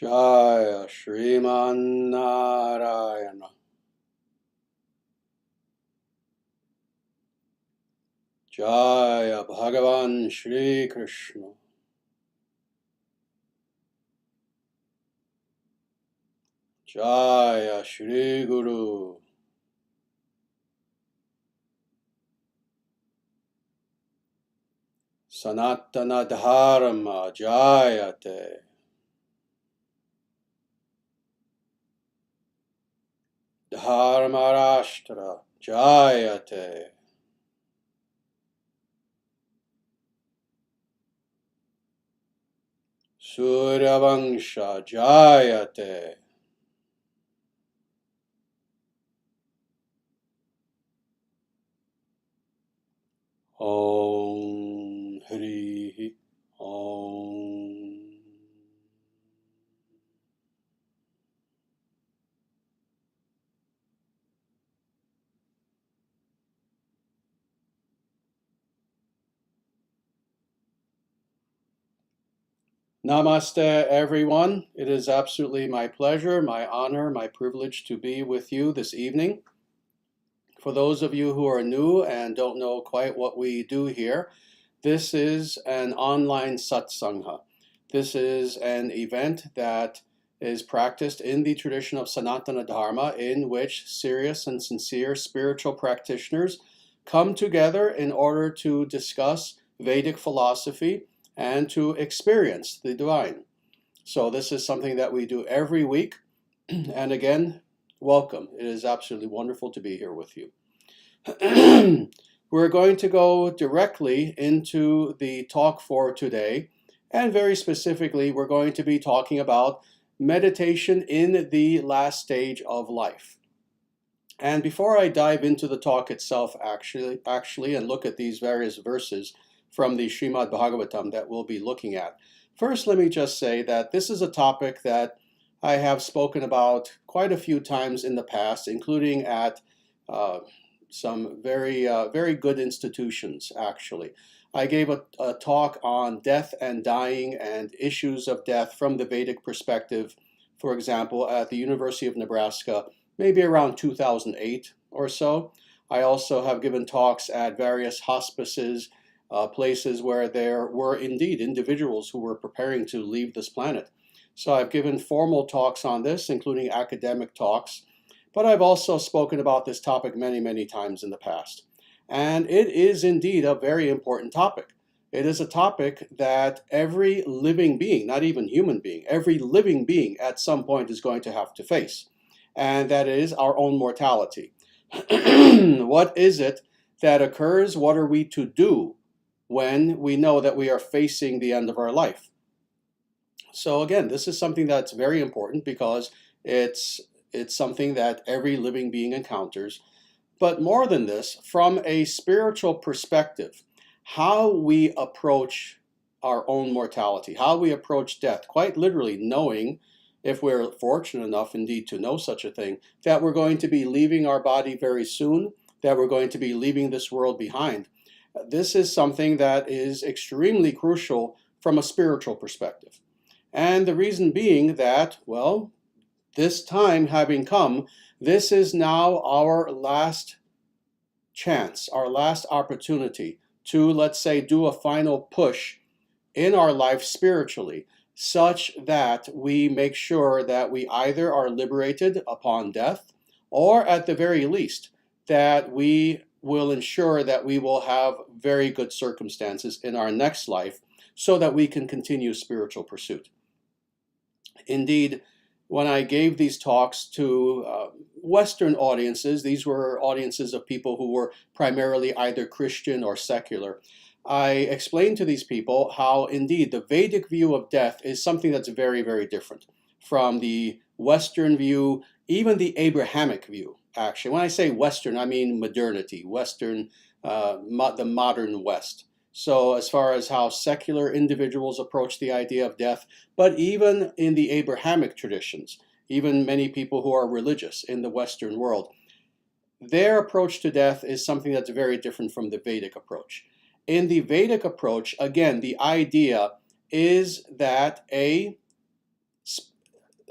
Jaya Shriman Narayana. Jaya Bhagavan Shri Krishna. Jaya Shri Guru. Sanatana Dharma Jayate. Dharma Rashtra Jayate. Suryavansha Jayate. Om Hri Om. Namaste, everyone. It is absolutely my pleasure, my honor, my privilege to be with you this evening. For those of you who are new and don't know quite what we do here, this is an online satsangha. This is an event that is practiced in the tradition of Sanatana Dharma, in which serious and sincere spiritual practitioners come together in order to discuss Vedic philosophy and to experience the divine. So this is something that we do every week. And again, welcome. It is absolutely wonderful to be here with you. We're going to go directly into the talk for today. And very specifically, we're going to be talking about meditation in the last stage of life. And before I dive into the talk itself, actually, and look at these various verses from the Srimad Bhagavatam that we'll be looking at, first, let me just say that this is a topic that I have spoken about quite a few times in the past, including at some very good institutions, actually. I gave a talk on death and dying and issues of death from the Vedic perspective, for example, at the University of Nebraska, maybe around 2008 or so. I also have given talks at various hospices, places where there were indeed individuals who were preparing to leave this planet. So I've given formal talks on this, including academic talks, but I've also spoken about this topic many times in the past. And it is indeed a very important topic. It is a topic that every living being, not even human being, every living being at some point is going to have to face. And that is our own mortality. What is it that occurs? What are we to do when we know that we are facing the end of our life? So again, this is something that's very important because it's something that every living being encounters. But more than this, from a spiritual perspective, how we approach our own mortality, how we approach death, quite literally knowing, if we're fortunate enough indeed to know such a thing, that we're going to be leaving our body very soon, that we're going to be leaving this world behind. This is something that is extremely crucial from a spiritual perspective. And the reason being that, well, this time having come, this is now our last chance, our last opportunity to, let's say, do a final push in our life spiritually, such that we make sure that we either are liberated upon death, or at the very least, that we will ensure that we will have very good circumstances in our next life so that we can continue spiritual pursuit. Indeed, when I gave these talks to Western audiences, these were audiences of people who were primarily either Christian or secular, I explained to these people how indeed the Vedic view of death is something that's very different from the Western view, even the Abrahamic view, actually. When I say Western, I mean modernity, Western, the modern West. So as far as how secular individuals approach the idea of death, but even in the Abrahamic traditions, even many people who are religious in the Western world, their approach to death is something that's very different from the Vedic approach. In the Vedic approach, again, the idea is that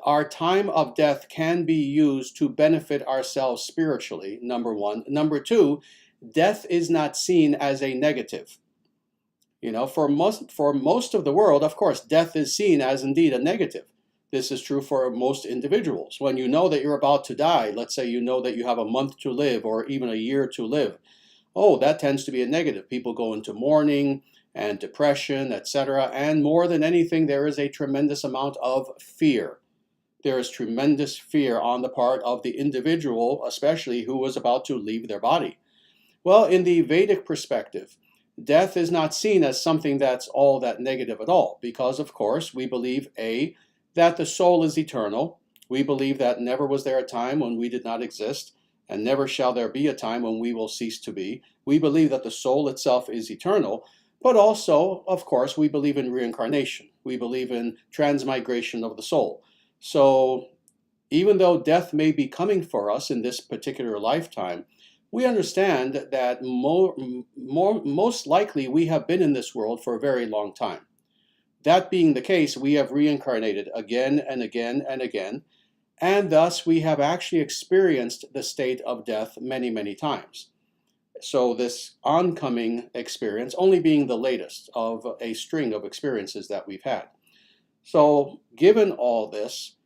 our time of death can be used to benefit ourselves spiritually, number one. Number two, death is not seen as a negative. For most of the world, of course, death is seen as indeed a negative. This is true for most individuals. When you know that you're about to die, let's say you know that you have a month to live or even a year to live, that tends to be a negative. People go into mourning and depression, etc. And more than anything, there is a tremendous amount of fear. There is tremendous fear on the part of the individual, especially who was about to leave their body. Well, in the Vedic perspective, death is not seen as something that's all that negative at all, because, of course, we believe, that the soul is eternal. We believe that never was there a time when we did not exist, and never shall there be a time when we will cease to be. We believe that the soul itself is eternal, but also, of course, we believe in reincarnation. We believe in transmigration of the soul. So even though death may be coming for us in this particular lifetime, we understand that most likely we have been in this world for a very long time. That being the case, we have reincarnated again and again and again, and thus we have actually experienced the state of death many, many times. So this oncoming experience only being the latest of a string of experiences that we've had. So given all this,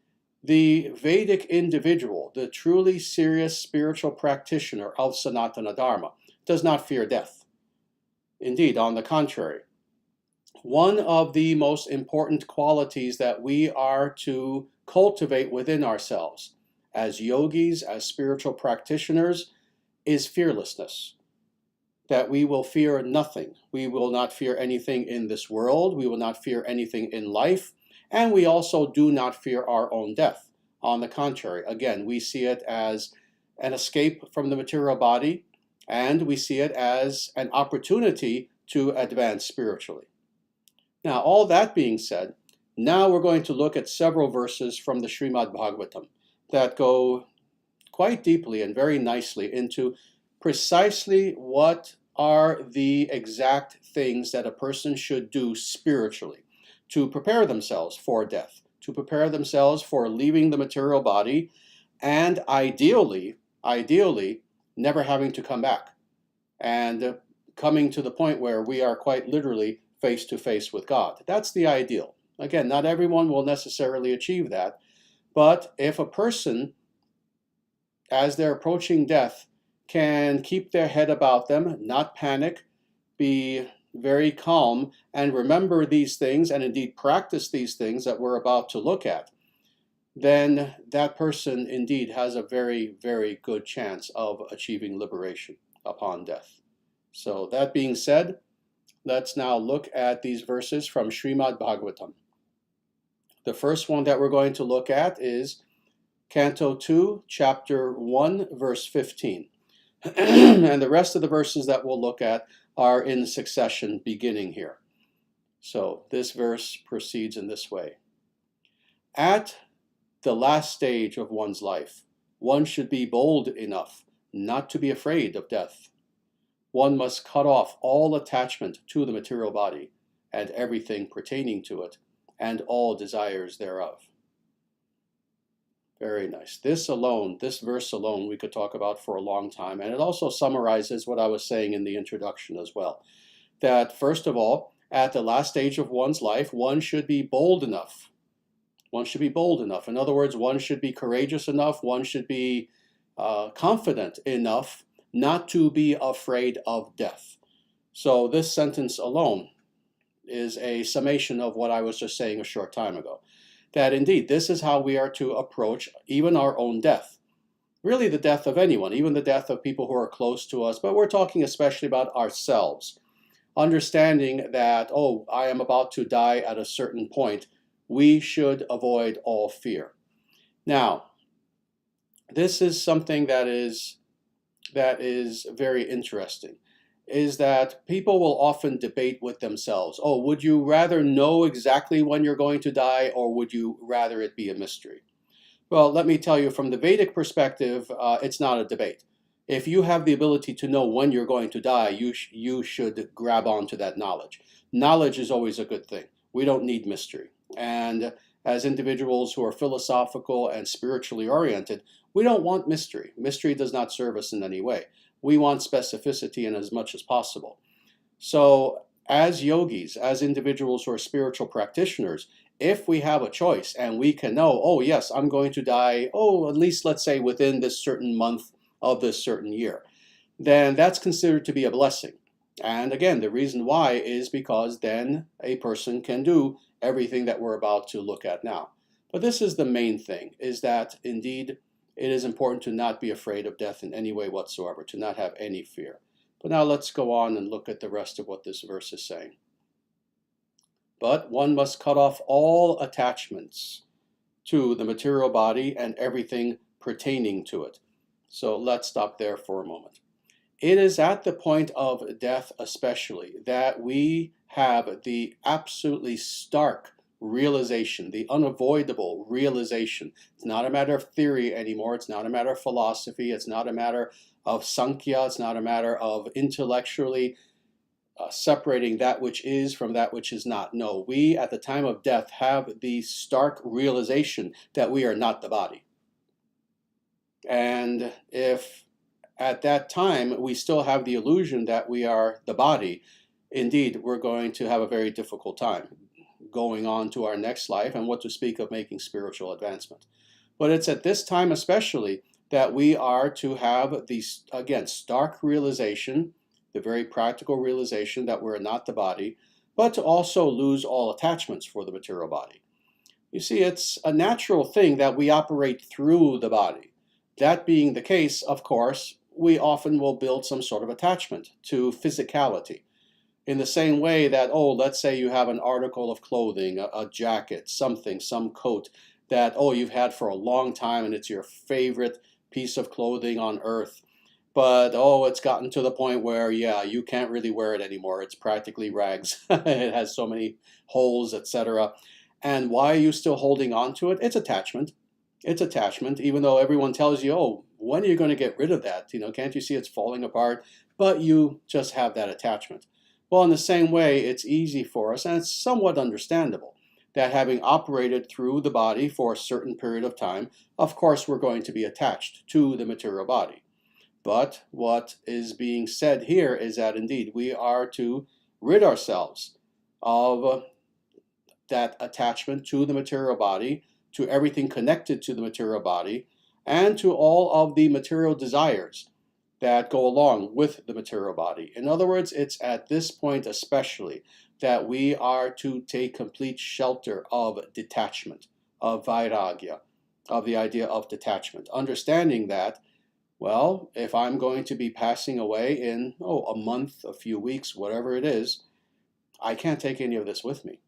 the Vedic individual, the truly serious spiritual practitioner of Sanatana Dharma, does not fear death. Indeed, on the contrary, one of the most important qualities that we are to cultivate within ourselves as yogis, as spiritual practitioners, is fearlessness. That we will fear nothing. We will not fear anything in this world. We will not fear anything in life. And we also do not fear our own death. On the contrary, again, we see it as an escape from the material body, and we see it as an opportunity to advance spiritually. Now, all that being said, now we're going to look at several verses from the Srimad Bhagavatam that go quite deeply and very nicely into precisely what are the exact things that a person should do spiritually to prepare themselves for death, to prepare themselves for leaving the material body, and ideally, never having to come back, and coming to the point where we are quite literally face to face with God. That's the ideal. Again, not everyone will necessarily achieve that, but if a person, as they're approaching death, can keep their head about them, not panic, be very calm, and remember these things, and indeed practice these things that we're about to look at, then that person indeed has a very, very good chance of achieving liberation upon death. So that being said, let's now look at these verses from Srimad Bhagavatam. The first one that we're going to look at is Canto 2, Chapter 1, verse 15. And the rest of the verses that we'll look at are in succession beginning here. So this verse proceeds in this way. At the last stage of one's life, one should be bold enough not to be afraid of death. One must cut off all attachment to the material body and everything pertaining to it, and all desires thereof. Very nice. This verse alone, we could talk about for a long time, and it also summarizes what I was saying in the introduction as well. That, first of all, at the last stage of one's life, one should be bold enough. One should be bold enough. In other words, one should be courageous enough, one should be confident enough not to be afraid of death. So this sentence alone is a summation of what I was just saying a short time ago. That indeed, this is how we are to approach even our own death. Really the death of anyone, even the death of people who are close to us, but we're talking especially about ourselves. Understanding that, I am about to die at a certain point, we should avoid all fear. Now, this is something that is very interesting, is that people will often debate with themselves, would you rather know exactly when you're going to die, or would you rather it be a mystery? Well, let me tell you, from the Vedic perspective, it's not a debate. If you have the ability to know when you're going to die, you should grab onto that knowledge. Knowledge is always a good thing. We don't need mystery. And as individuals who are philosophical and spiritually oriented, we don't want mystery. Mystery does not serve us in any way. We want specificity in as much as possible. So as yogis, as individuals who are spiritual practitioners, if we have a choice and we can know, oh yes, I'm going to die, at least let's say within this certain month of this certain year, then that's considered to be a blessing. And again, the reason why is because then a person can do everything that we're about to look at now. But this is the main thing, is that indeed it is important to not be afraid of death in any way whatsoever, to not have any fear. But now let's go on and look at the rest of what this verse is saying. But one must cut off all attachments to the material body and everything pertaining to it. So let's stop there for a moment. It is at the point of death especially that we have the absolutely stark realization, the unavoidable realization. It's not a matter of theory anymore. It's not a matter of philosophy. It's not a matter of sankhya. It's not a matter of intellectually separating that which is from that which is not. No, we at the time of death have the stark realization that we are not the body. And if at that time we still have the illusion that we are the body, indeed we're going to have a very difficult time going on to our next life, and what to speak of making spiritual advancement. But it's at this time especially that we are to have the, again, stark realization, the very practical realization that we're not the body, but to also lose all attachments for the material body. You see, it's a natural thing that we operate through the body. That being the case, of course, we often will build some sort of attachment to physicality. In the same way that, let's say you have an article of clothing, a jacket, something, some coat that, you've had for a long time and it's your favorite piece of clothing on earth. But, it's gotten to the point where, you can't really wear it anymore. It's practically rags. It has so many holes, etc. And why are you still holding on to it? It's attachment. It's attachment, even though everyone tells you, when are you going to get rid of that? Can't you see it's falling apart? But you just have that attachment. Well, in the same way, it's easy for us, and it's somewhat understandable, that having operated through the body for a certain period of time, of course we're going to be attached to the material body. But what is being said here is that indeed we are to rid ourselves of that attachment to the material body, to everything connected to the material body, and to all of the material desires that go along with the material body. In other words, it's at this point especially that we are to take complete shelter of detachment, of vairagya, of the idea of detachment, understanding that, if I'm going to be passing away in, a month, a few weeks, whatever it is, I can't take any of this with me.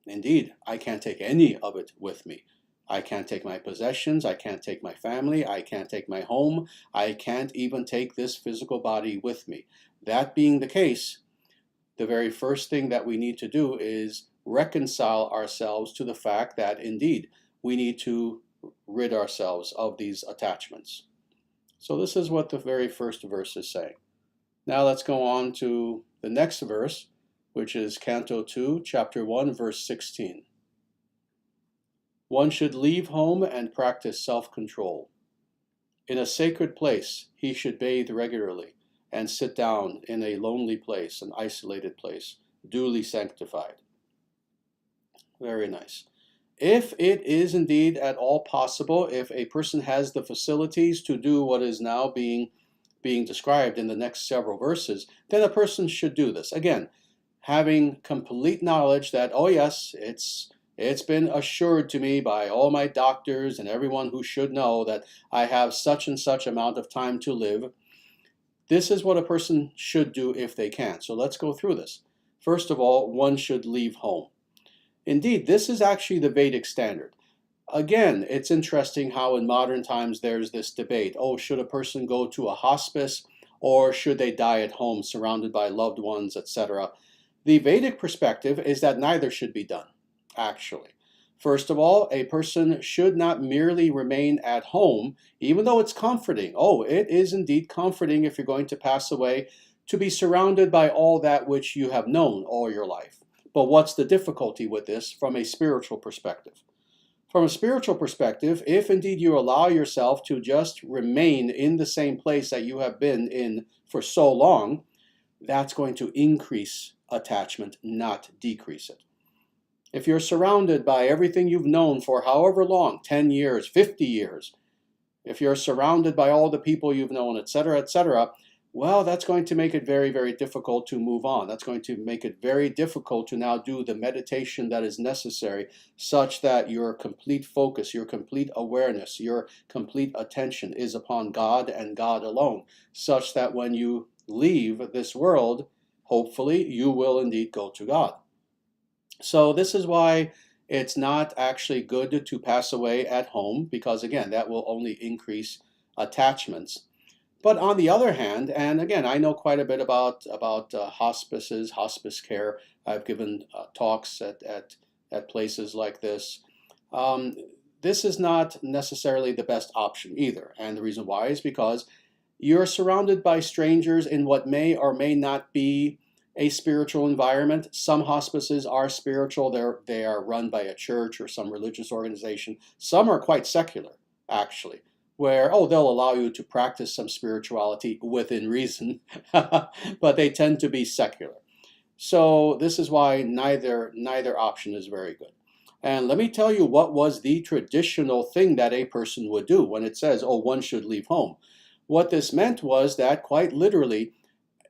Indeed, I can't take any of it with me. I can't take my possessions, I can't take my family, I can't take my home, I can't even take this physical body with me. That being the case, the very first thing that we need to do is reconcile ourselves to the fact that indeed we need to rid ourselves of these attachments. So this is what the very first verse is saying. Now let's go on to the next verse, which is Canto 2, Chapter 1, verse 16. One should leave home and practice self-control. In a sacred place, he should bathe regularly and sit down in a lonely place, an isolated place, duly sanctified. Very nice. If it is indeed at all possible, if a person has the facilities to do what is now being described in the next several verses, then a person should do this. Again, having complete knowledge that, yes, it's been assured to me by all my doctors and everyone who should know that I have such and such amount of time to live. This is what a person should do if they can. So let's go through this. First of all, one should leave home. Indeed, this is actually the Vedic standard. Again, it's interesting how in modern times there's this debate. Should a person go to a hospice or should they die at home surrounded by loved ones, etc.? The Vedic perspective is that neither should be done, actually. First of all, a person should not merely remain at home, even though it's comforting. It is indeed comforting if you're going to pass away to be surrounded by all that which you have known all your life. But what's the difficulty with this from a spiritual perspective? From a spiritual perspective, if indeed you allow yourself to just remain in the same place that you have been in for so long, that's going to increase attachment, not decrease it. If you're surrounded by everything you've known for however long, 10 years, 50 years, if you're surrounded by all the people you've known, etc., well, that's going to make it very, very difficult to move on. That's going to make it very difficult to now do the meditation that is necessary, such that your complete focus, your complete awareness, your complete attention is upon God and God alone, such that when you leave this world, hopefully you will indeed go to God. So this is why it's not actually good to pass away at home, because again, that will only increase attachments. But on the other hand, and again, I know quite a bit about hospices, hospice care. I've given talks at places like this. This is not necessarily the best option either. And the reason why is because you're surrounded by strangers in what may or may not be a spiritual environment. Some hospices are spiritual. They are run by a church or some religious organization. Some are quite secular, actually, where, they'll allow you to practice some spirituality within reason, but they tend to be secular. So this is why neither option is very good. And let me tell you what was the traditional thing that a person would do when it says, one should leave home. What this meant was that quite literally,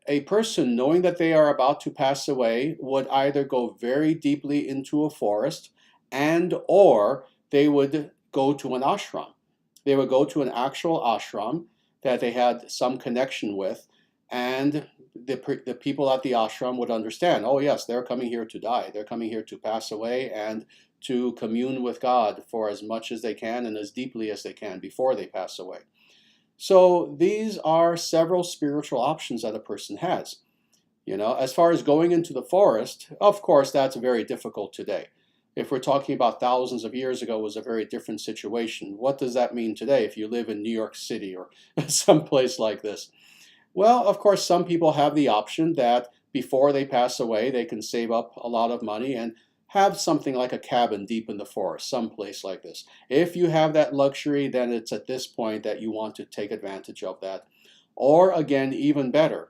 a person, knowing that they are about to pass away, would either go very deeply into a forest or they would go to an ashram. They would go to an actual ashram that they had some connection with, and the people at the ashram would understand, yes, they're coming here to die. They're coming here to pass away and to commune with God for as much as they can and as deeply as they can before they pass away. So these are several spiritual options that a person has. As far as going into the forest, of course, that's very difficult today. If we're talking about thousands of years ago, it was a very different situation. What does that mean today if you live in New York City or someplace like this? Well, of course, some people have the option that before they pass away, they can save up a lot of money and have something like a cabin deep in the forest, someplace like this. If you have that luxury, then it's at this point that you want to take advantage of that. Or again, even better,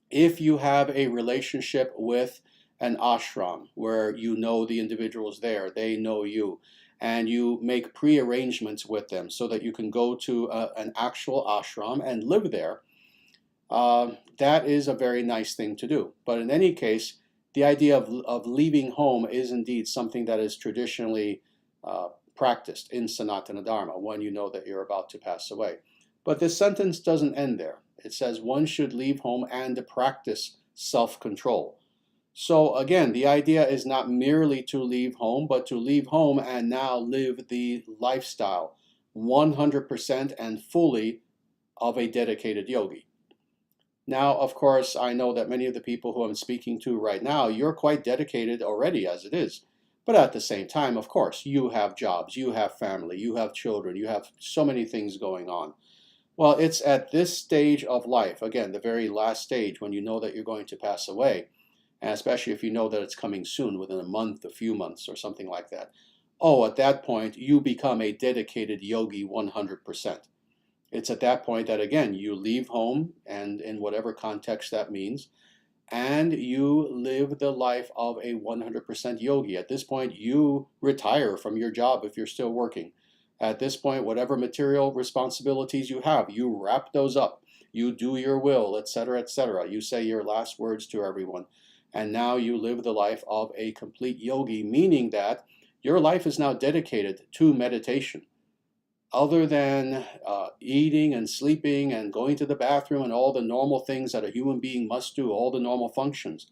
if you have a relationship with an ashram where you know the individuals there, they know you, and you make pre-arrangements with them so that you can go to an actual ashram and live there, that is a very nice thing to do. But in any case, the idea of leaving home is indeed something that is traditionally practiced in Sanatana Dharma when you know that you're about to pass away. But this sentence doesn't end there. It says one should leave home and practice self-control. So again, the idea is not merely to leave home, but to leave home and now live the lifestyle 100% and fully of a dedicated yogi. Now, of course, I know that many of the people who I'm speaking to right now, you're quite dedicated already as it is. But at the same time, of course, you have jobs, you have family, you have children, you have so many things going on. Well, it's at this stage of life, again, the very last stage when you know that you're going to pass away, and especially if you know that it's coming soon, within a month, a few months, or something like that. At that point, you become a dedicated yogi 100%. It's at that point that, again, you leave home, and in whatever context that means, and you live the life of a 100% yogi. At this point, you retire from your job if you're still working. At this point, whatever material responsibilities you have, you wrap those up. You do your will, etc., etc. You say your last words to everyone. And now you live the life of a complete yogi, meaning that your life is now dedicated to meditation. Other than eating and sleeping and going to the bathroom and all the normal things that a human being must do, all the normal functions,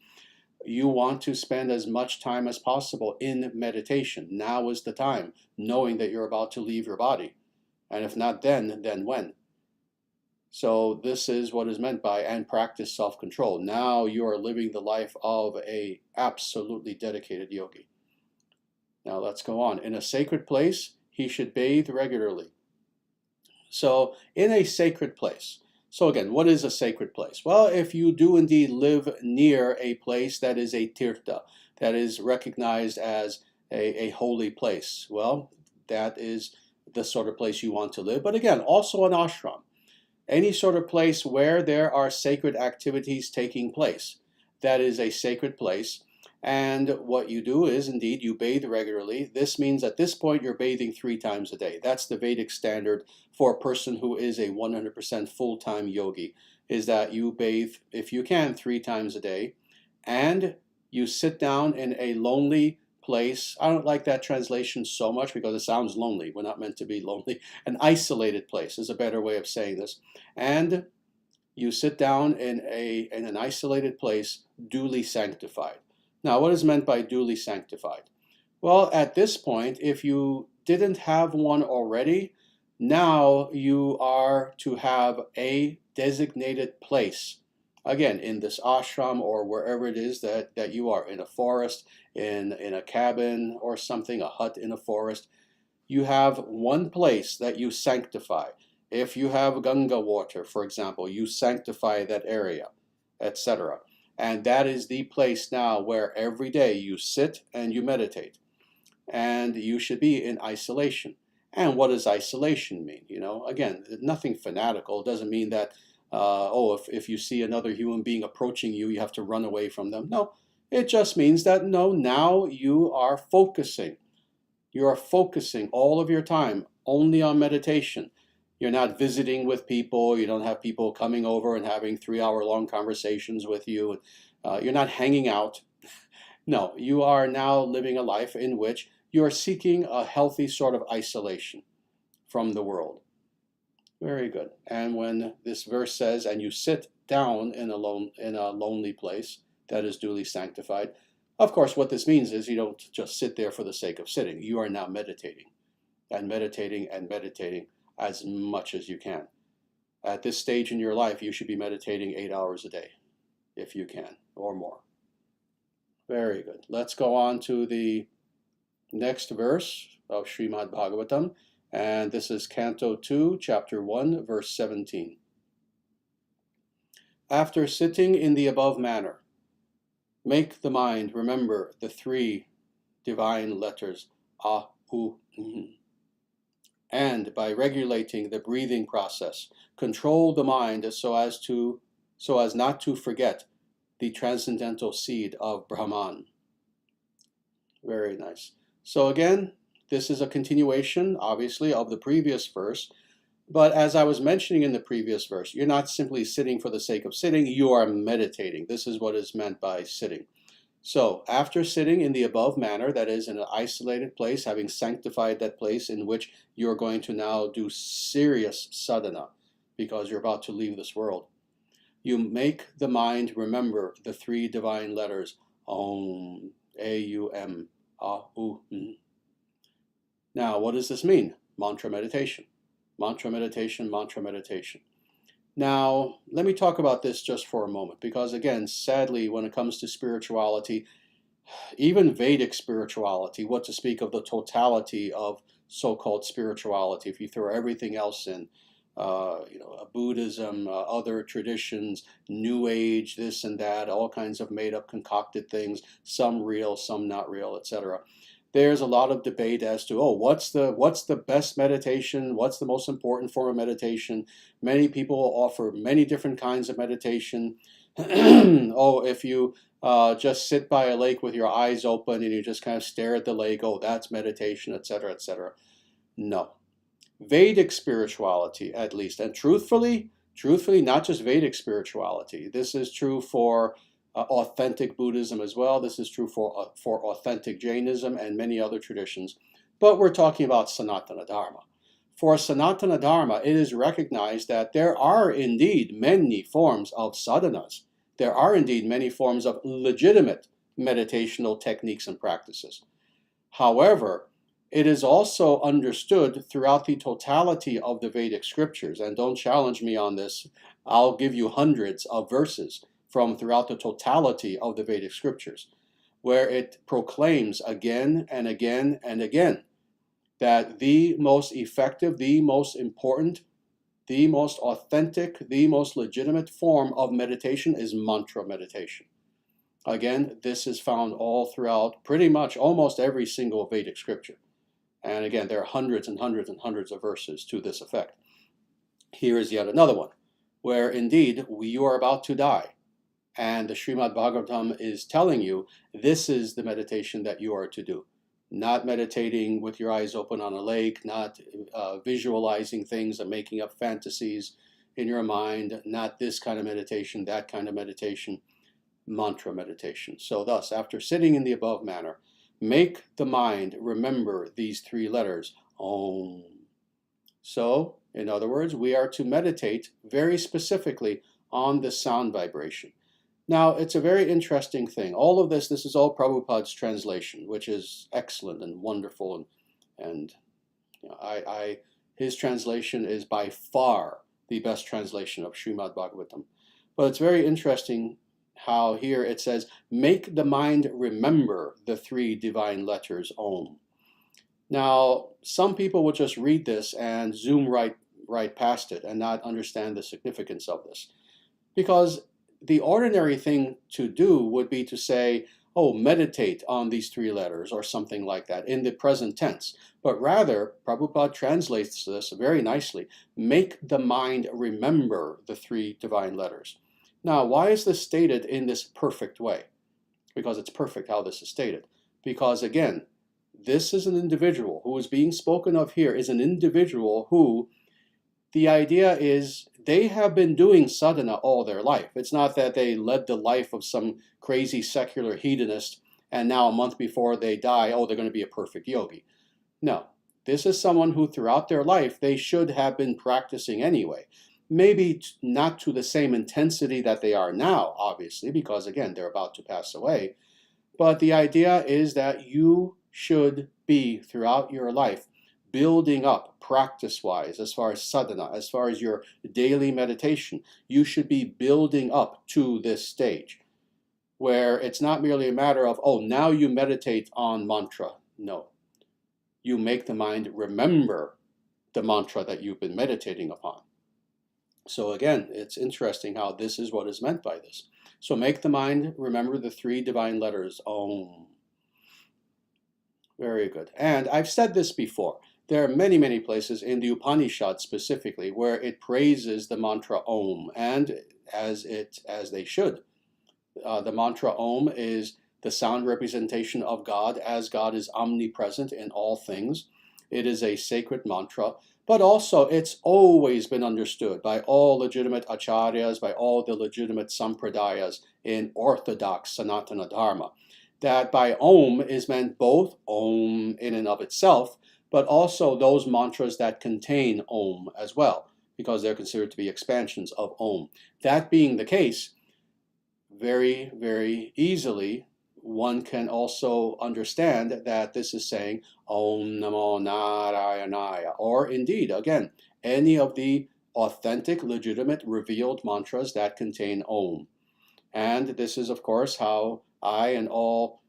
you want to spend as much time as possible in meditation. Now is the time, knowing that you're about to leave your body. And if not then when? So this is what is meant by and practice self-control. Now you are living the life of a absolutely dedicated yogi. Now let's go on. In a sacred place, he should bathe regularly. So in a sacred place. So again, what is a sacred place? Well, if you do indeed live near a place that is a tirtha, that is recognized as a holy place. Well, that is the sort of place you want to live. But again, also an ashram. Any sort of place where there are sacred activities taking place. That is a sacred place. And what you do is, indeed, you bathe regularly. This means at this point you're bathing 3 times a day. That's the Vedic standard for a person who is a 100% full-time yogi, is that you bathe, if you can, 3 times a day. And you sit down in a lonely place. I don't like that translation so much because it sounds lonely. We're not meant to be lonely. An isolated place is a better way of saying this. And you sit down in an isolated place, duly sanctified. Now, what is meant by duly sanctified? Well, at this point, if you didn't have one already, now you are to have a designated place. Again, in this ashram or wherever it is that you are, in a forest, in a cabin or something, a hut in a forest, you have one place that you sanctify. If you have Ganga water, for example, you sanctify that area, etc. And that is the place now where every day you sit and you meditate. And you should be in isolation. And what does isolation mean? You know, again, nothing fanatical. It doesn't mean that, if you see another human being approaching you, you have to run away from them. No, it just means that, no, now you are focusing. You are focusing all of your time only on meditation. You're not visiting with people. You don't have people coming over and having 3-hour-long conversations with you. You're not hanging out. No, you are now living a life in which you are seeking a healthy sort of isolation from the world. Very good. And when this verse says, and you sit down in a lonely place that is duly sanctified, of course, what this means is you don't just sit there for the sake of sitting. You are now meditating and meditating and meditating as much as you can. At this stage in your life, you should be meditating 8 hours a day, if you can, or more. Very good. Let's go on to the next verse of Srimad Bhagavatam, and this is Canto 2, Chapter 1, verse 17. After sitting in the above manner, make the mind remember the 3 divine letters, A, U, M. And by regulating the breathing process, control the mind so as not to forget the transcendental seed of Brahman. Very nice. So again, this is a continuation, obviously, of the previous verse. But as I was mentioning in the previous verse, you're not simply sitting for the sake of sitting, you are meditating. This is what is meant by sitting. So after sitting in the above manner, that is in an isolated place, having sanctified that place in which you're going to now do serious sadhana because you're about to leave this world, you make the mind remember the 3 divine letters, Om, A-U-M, A-U-M. Now, what does this mean? Mantra meditation. Mantra meditation, mantra meditation. Now, let me talk about this just for a moment, because again, sadly, when it comes to spirituality, even Vedic spirituality, what to speak of the totality of so-called spirituality, if you throw everything else in, Buddhism, other traditions, New Age, this and that, all kinds of made-up, concocted things, some real, some not real, etc. There's a lot of debate as to, what's the best meditation? What's the most important form of meditation? Many people offer many different kinds of meditation. If you just sit by a lake with your eyes open and you just kind of stare at the lake, that's meditation, etc., etc. No. Vedic spirituality, at least, and truthfully, not just Vedic spirituality. This is true for authentic Buddhism as well. This is true for authentic Jainism and many other traditions. But we're talking about Sanatana Dharma. For Sanatana Dharma, it is recognized that there are indeed many forms of sadhanas. There are indeed many forms of legitimate meditational techniques and practices. However, it is also understood throughout the totality of the Vedic scriptures, and don't challenge me on this, I'll give you hundreds of verses from throughout the totality of the Vedic scriptures, where it proclaims again and again and again that the most effective, the most important, the most authentic, the most legitimate form of meditation is mantra meditation. Again, this is found all throughout pretty much almost every single Vedic scripture. And again, there are hundreds and hundreds and hundreds of verses to this effect. Here is yet another one, where indeed you are about to die. And the Srimad Bhagavatam is telling you this is the meditation that you are to do. Not meditating with your eyes open on a lake, not visualizing things and making up fantasies in your mind, not this kind of meditation, that kind of meditation, mantra meditation. So thus, after sitting in the above manner, make the mind remember these three letters, Om. So, in other words, we are to meditate very specifically on the sound vibration. Now, it's a very interesting thing. All of this is all Prabhupada's translation, which is excellent and wonderful, and you know, his translation is by far the best translation of Srimad Bhagavatam. But it's very interesting how here it says, make the mind remember the three divine letters Om. Now, some people will just read this and zoom right past it and not understand the significance of this. Because the ordinary thing to do would be to say, oh, meditate on these three letters or something like that in the present tense. But rather, Prabhupada translates this very nicely, make the mind remember the three divine letters. Now, why is this stated in this perfect way? Because it's perfect how this is stated. Because again, this is an individual who is being spoken of here is an individual who the idea is they have been doing sadhana all their life. It's not that they led the life of some crazy secular hedonist and now a month before they die, oh, they're going to be a perfect yogi. No, this is someone who throughout their life they should have been practicing anyway. Maybe not to the same intensity that they are now, obviously, because again, they're about to pass away. But the idea is that you should be throughout your life building up practice-wise, as far as sadhana, as far as your daily meditation. You should be building up to this stage where it's not merely a matter of, oh, now you meditate on mantra. No. You make the mind remember the mantra that you've been meditating upon. So again, it's interesting how this is what is meant by this. So make the mind remember the three divine letters, Om. Very good. And I've said this before. There are many, many places in the Upanishads specifically where it praises the mantra Om, and as they should. The mantra Om is the sound representation of God, as God is omnipresent in all things. It is a sacred mantra, but also it's always been understood by all legitimate acharyas, by all the legitimate sampradayas in orthodox Sanatana Dharma, that by Om is meant both Om in and of itself, but also those mantras that contain Om as well, because they're considered to be expansions of Om. That being the case, very, very easily, one can also understand that this is saying Om Namo Narayanaya, or indeed, again, any of the authentic, legitimate, revealed mantras that contain Om. And this is, of course, how I and all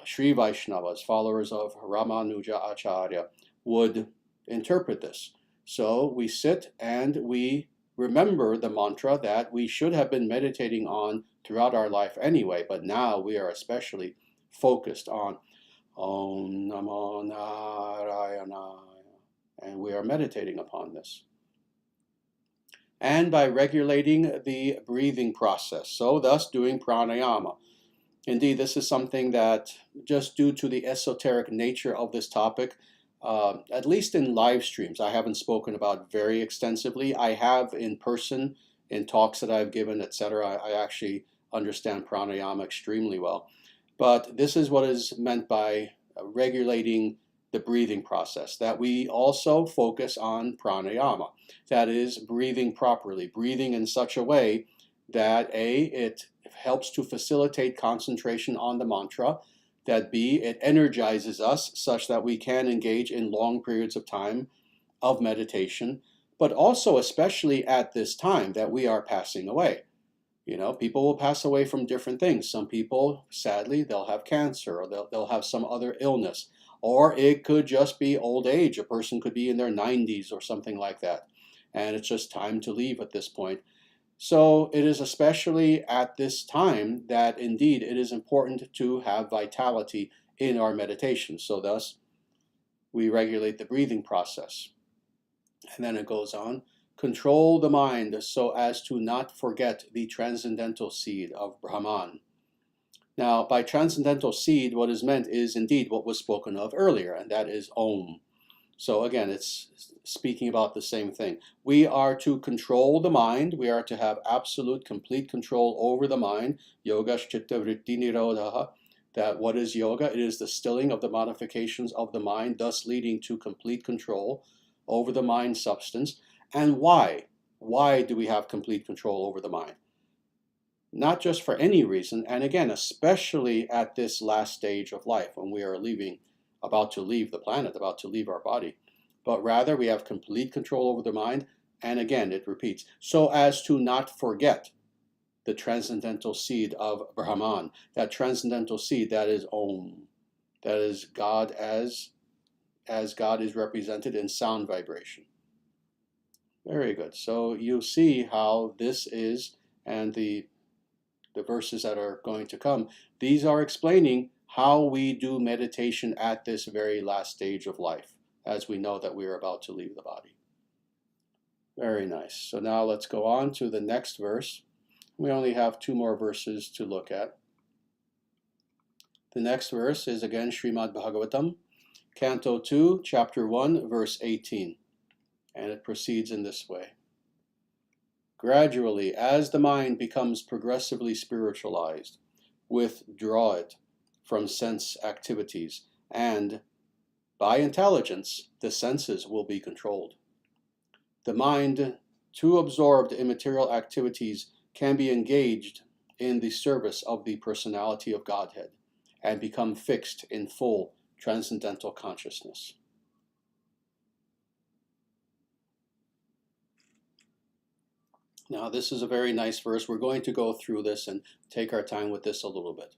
Sri Vaishnavas, followers of Ramanuja Acharya, would interpret this. So we sit and we remember the mantra that we should have been meditating on throughout our life anyway, but now we are especially focused on Om Namo Narayanaya, and we are meditating upon this. And by regulating the breathing process, so thus doing pranayama. Indeed, this is something that, just due to the esoteric nature of this topic, at least in live streams, I haven't spoken about very extensively. I have in person, in talks that I've given, etc. I actually understand pranayama extremely well. But this is what is meant by regulating the breathing process, that we also focus on pranayama. That is, breathing properly, breathing in such a way that A, it helps to facilitate concentration on the mantra, that B, it energizes us such that we can engage in long periods of time of meditation, but also especially at this time that we are passing away. You know, people will pass away from different things. Some people, sadly, they'll have cancer, or they'll have some other illness, or it could just be old age. A person could be in their 90s or something like that, and it's just time to leave at this point. So it is especially at this time that indeed it is important to have vitality in our meditation. So thus, we regulate the breathing process. And then it goes on, control the mind so as to not forget the transcendental seed of Brahman. Now, by transcendental seed, what is meant is indeed what was spoken of earlier, and that is Om. So again, it's speaking about the same thing. We are to control the mind. We are to have absolute, complete control over the mind. Yoga chitta vritti nirodha. That what is yoga? It is the stilling of the modifications of the mind, thus leading to complete control over the mind substance. And why? Why do we have complete control over the mind? Not just for any reason, and again, especially at this last stage of life when we are about to leave the planet, about to leave our body, but rather we have complete control over the mind, and again, it repeats, so as to not forget the transcendental seed of Brahman, that transcendental seed that is Om, that is God as God is represented in sound vibration. Very good. So you see how this is, and the verses that are going to come, these are explaining how we do meditation at this very last stage of life, as we know that we are about to leave the body. Very nice. So now let's go on to the next verse. We only have 2 more verses to look at. The next verse is again Srimad Bhagavatam, Canto 2, Chapter 1, verse 18. And it proceeds in this way. Gradually, as the mind becomes progressively spiritualized, withdraw it from sense activities, and by intelligence, the senses will be controlled. The mind, too absorbed in material activities, can be engaged in the service of the personality of Godhead and become fixed in full transcendental consciousness. Now, this is a very nice verse. We're going to go through this and take our time with this a little bit.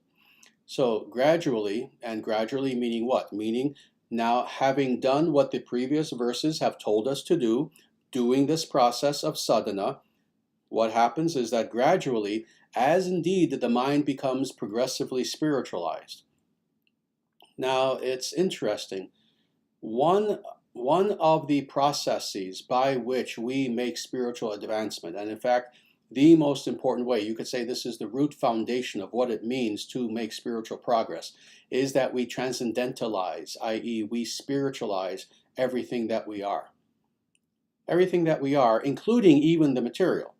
So gradually, and gradually meaning what? Meaning now having done what the previous verses have told us to do, doing this process of sadhana, what happens is that gradually, as indeed the mind becomes progressively spiritualized. Now, it's interesting. One of the processes by which we make spiritual advancement, and in fact, the most important way, you could say this is the root foundation of what it means to make spiritual progress, is that we transcendentalize, i.e., we spiritualize everything that we are. Everything that we are, including even the material.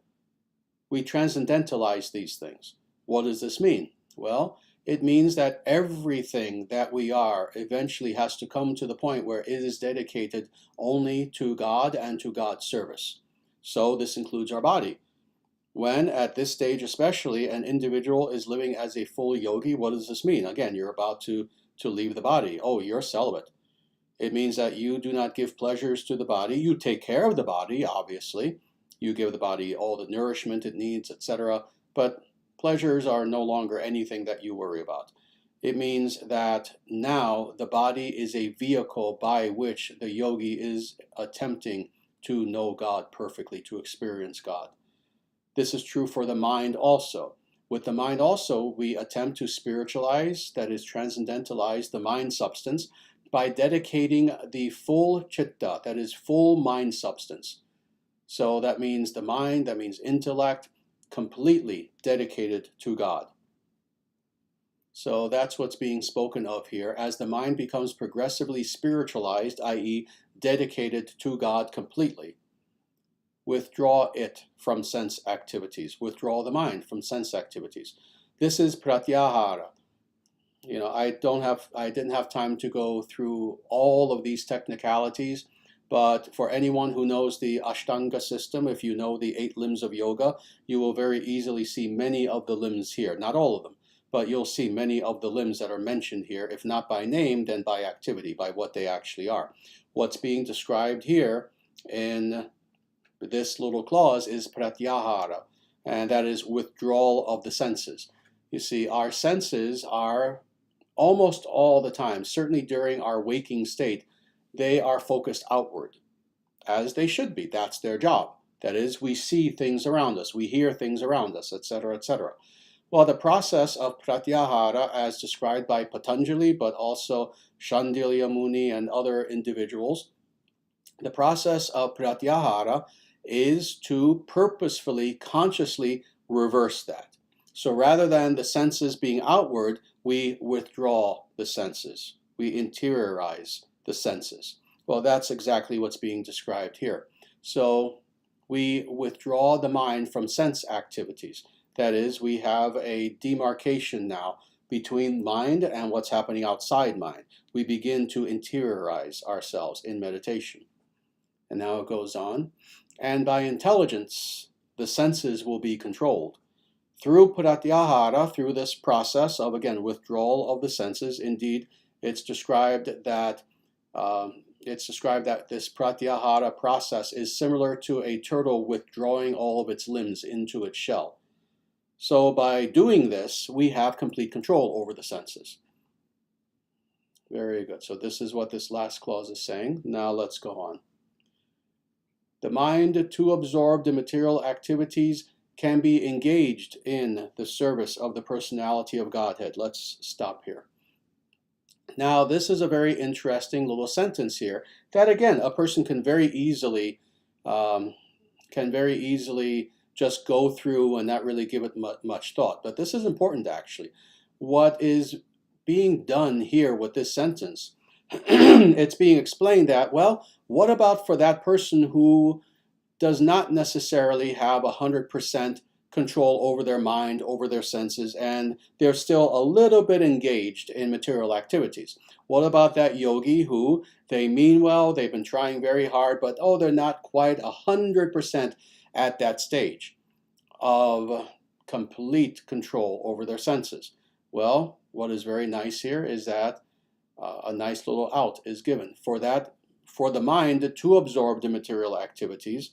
We transcendentalize these things. What does this mean? Well, it means that everything that we are eventually has to come to the point where it is dedicated only to God and to God's service. So this includes our body. When, at this stage especially, an individual is living as a full yogi, what does this mean? Again, you're about to leave the body. Oh, you're celibate. It means that you do not give pleasures to the body. You take care of the body, obviously. You give the body all the nourishment it needs, etc. But pleasures are no longer anything that you worry about. It means that now the body is a vehicle by which the yogi is attempting to know God perfectly, to experience God. This is true for the mind also. With the mind also, we attempt to spiritualize, that is, transcendentalize the mind substance by dedicating the full chitta, that is, full mind substance. So that means the mind, that means intellect, completely dedicated to God. So that's what's being spoken of here. As the mind becomes progressively spiritualized, i.e., dedicated to God completely, withdraw it from sense activities. Withdraw the mind from sense activities. This is pratyahara. I didn't have time to go through all of these technicalities, but for anyone who knows the Ashtanga system, if you know the 8 limbs of yoga, you will very easily see many of the limbs here. Not all of them, but you'll see many of the limbs that are mentioned here, if not by name, then by activity, by what they actually are. What's being described here in this little clause is pratyahara, and that is withdrawal of the senses. You see, our senses are almost all the time, certainly during our waking state, they are focused outward, as they should be. That's their job. That is, we see things around us, we hear things around us, etc., etc. Well, the process of pratyahara, as described by Patanjali, but also Shandilya Muni and other individuals, the process of pratyahara is to purposefully, consciously reverse that. So rather than the senses being outward, we withdraw the senses. We interiorize the senses. Well, that's exactly what's being described here. So we withdraw the mind from sense activities. That is, we have a demarcation now between mind and what's happening outside mind. We begin to interiorize ourselves in meditation. And now it goes on. And by intelligence, the senses will be controlled. Through pratyahara, through this process of, again, withdrawal of the senses, indeed, it's described that this pratyahara process is similar to a turtle withdrawing all of its limbs into its shell. So by doing this, we have complete control over the senses. Very good. So this is what this last clause is saying. Now let's go on. The mind, too absorbed in material activities, can be engaged in the service of the personality of Godhead. Let's stop here. Now, this is a very interesting little sentence here that, again, a person can very easily just go through and not really give it much thought. But this is important, actually. What is being done here with this sentence, it's being explained that, well, what about for that person who does not necessarily have 100% control over their mind, over their senses, and they're still a little bit engaged in material activities? What about that yogi who, they mean well, they've been trying very hard, but they're not quite 100% at that stage of complete control over their senses? Well, what is very nice here is that a nice little out is given. For the mind too absorbed in material activities